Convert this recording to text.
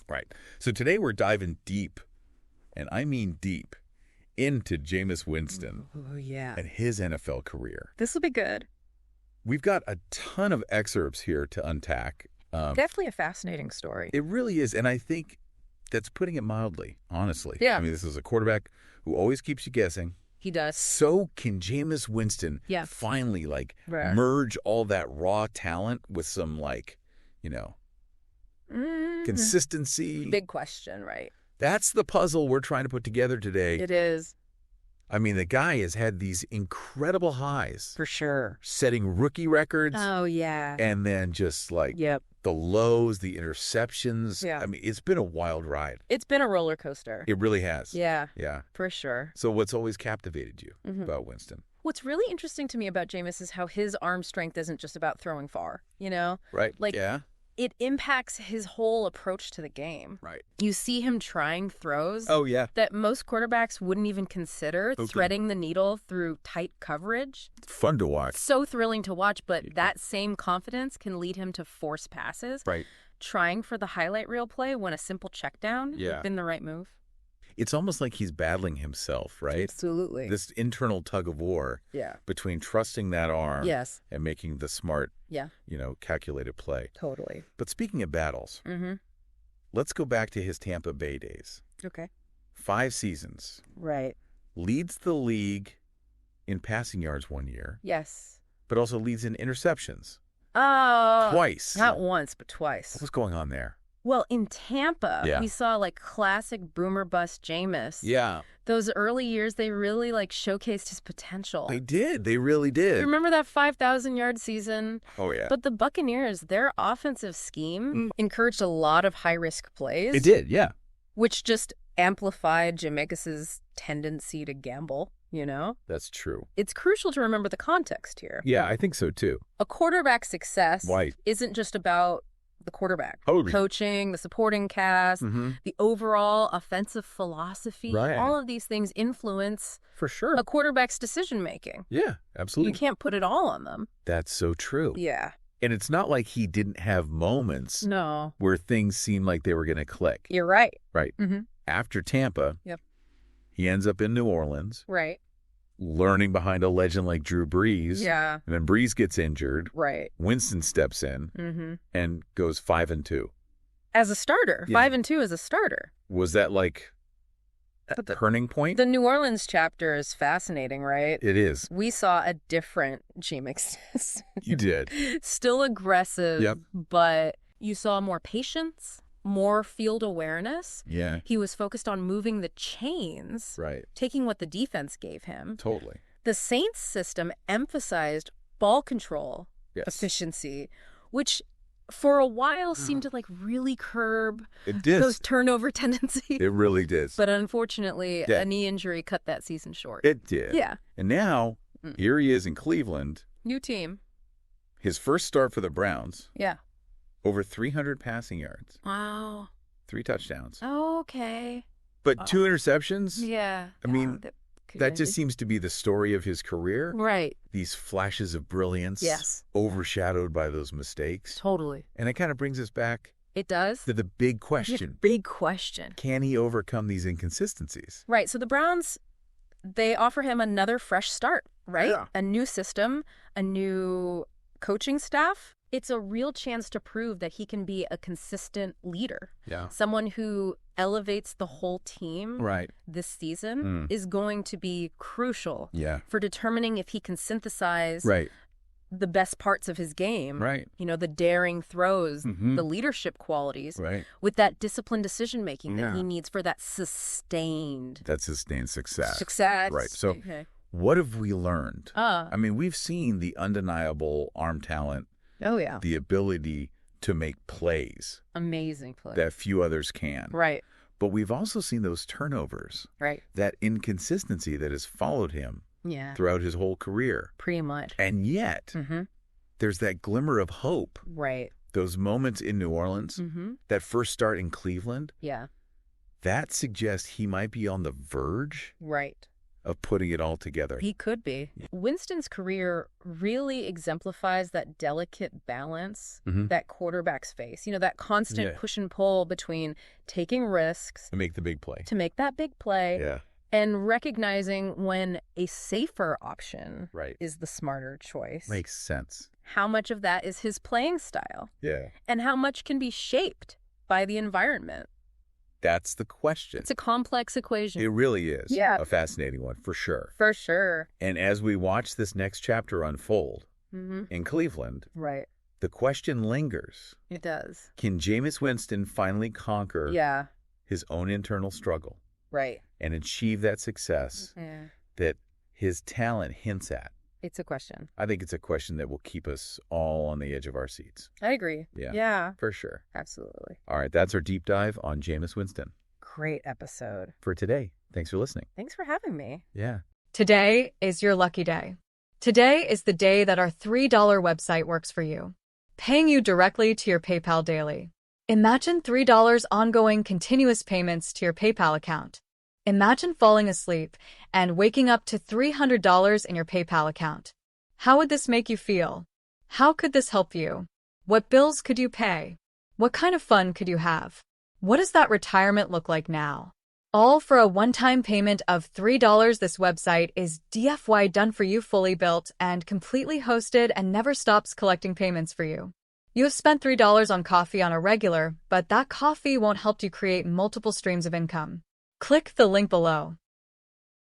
Right. So today we're diving deep, and I mean deep, into Jameis Winston Oh, yeah. and his NFL career. This will be good. We've got a ton of excerpts here to unpack. Definitely a fascinating story. It really is, and I think that's putting it mildly, honestly. Yeah. I mean, this is a quarterback who always keeps you guessing. He does. So can Jameis Winston finally, merge all that raw talent with some, consistency? Big question, right? That's the puzzle we're trying to put together today. It is. I mean, the guy has had these incredible highs. For sure. Setting rookie records. Oh, yeah. And then just the lows, the interceptions. Yeah. I mean, it's been a wild ride. It's been a roller coaster. It really has. Yeah. Yeah. For sure. So what's always captivated you about Winston? What's really interesting to me about Jameis is how his arm strength isn't just about throwing far, Right. Yeah. It impacts his whole approach to the game. Right. You see him trying throws that most quarterbacks wouldn't even consider, threading the needle through tight coverage. It's fun to watch. So thrilling to watch, but that same confidence can lead him to force passes. Right. Trying for the highlight reel play when a simple check down would have been the right move. It's almost like he's battling himself, right? Absolutely. This internal tug of war between trusting that arm and making the smart, calculated play. Totally. But speaking of battles, let's go back to his Tampa Bay days. Okay. 5 seasons. Right. Leads the league in passing yards one year. Yes. But also leads in interceptions. Oh. Twice. Not once, but twice. What was going on there? Well, in Tampa, we saw classic boomer bust Jameis. Yeah. Those early years, they really showcased his potential. They did. They really did. You remember that 5,000-yard season? Oh, yeah. But the Buccaneers, their offensive scheme encouraged a lot of high-risk plays. It did, yeah. Which just amplified Jameis's tendency to gamble, That's true. It's crucial to remember the context here. Yeah, I think so, too. A quarterback's success isn't just about the quarterback, coaching, the supporting cast, the overall offensive philosophy. All of these things influence for sure a quarterback's decision making. Yeah, absolutely. You can't put it all on them. That's so true. Yeah. And it's not like he didn't have moments where things seemed like they were going to click. You're right. Right. After Tampa, he ends up in New Orleans. Right. Learning behind a legend like Drew Brees. Yeah. And then Brees gets injured. Right. Winston steps in and goes 5-2. As a starter. 5-2 as a starter. Was that a turning point? The New Orleans chapter is fascinating, right? It is. We saw a different Jameis. You did. Still aggressive, but you saw more patience, more field awareness. Yeah. He was focused on moving the chains, taking what the defense gave him. Totally. The Saints system emphasized ball control, efficiency, which for a while seemed to really curb those turnover tendencies. It really did. But unfortunately, a knee injury cut that season short. It did. Yeah. And now, here he is in Cleveland. New team. His first start for the Browns. Yeah. Over 300 passing yards. Wow. 3 touchdowns. Oh, okay. But 2 interceptions? Yeah. I mean, that just seems to be the story of his career. Right. These flashes of brilliance. Yes. Overshadowed by those mistakes. Totally. And it kind of brings us back. It does. To the big question. Big question. Can he overcome these inconsistencies? Right. So the Browns, they offer him another fresh start, right? Yeah. A new system, a new coaching staff. It's a real chance to prove that he can be a consistent leader. Yeah. Someone who elevates the whole team this season is going to be crucial for determining if he can synthesize the best parts of his game. Right. The daring throws, the leadership qualities with that disciplined decision-making that he needs for that sustained success. Success. Right. So what have we learned? I mean, we've seen the undeniable arm talent. Oh, yeah. The ability to make plays. Amazing plays. That few others can. Right. But we've also seen those turnovers. Right. That inconsistency that has followed him throughout his whole career. Pretty much. And yet, there's that glimmer of hope. Right. Those moments in New Orleans, that first start in Cleveland. Yeah. That suggests he might be on the verge of putting it all together. He could be. Yeah. Winston's career really exemplifies that delicate balance that quarterbacks face. You know, that constant push and pull between taking risks. To make the big play. To make that big play. Yeah. And recognizing when a safer option is the smarter choice. Makes sense. How much of that is his playing style? Yeah. And how much can be shaped by the environment? That's the question. It's a complex equation. It really is. Yeah. A fascinating one, for sure. For sure. And as we watch this next chapter unfold in Cleveland, the question lingers. It does. Can Jameis Winston finally conquer his own internal struggle? Right. And achieve that success that his talent hints at? It's a question. I think it's a question that will keep us all on the edge of our seats. I agree. Yeah. For sure. Absolutely. All right, that's our deep dive on Jameis Winston. Great episode. For today. Thanks for listening. Thanks for having me. Yeah. Today is your lucky day. Today is the day that our $3 website works for you, paying you directly to your PayPal daily. Imagine $3 ongoing continuous payments to your PayPal account. Imagine falling asleep and waking up to $300 in your PayPal account. How would this make you feel? How could this help you? What bills could you pay? What kind of fun could you have? What does that retirement look like now? All for a one-time payment of $3. This website is DFY done for you, fully built and completely hosted, and never stops collecting payments for you. You have spent $3 on coffee on a regular, but that coffee won't help you create multiple streams of income. Click the link below.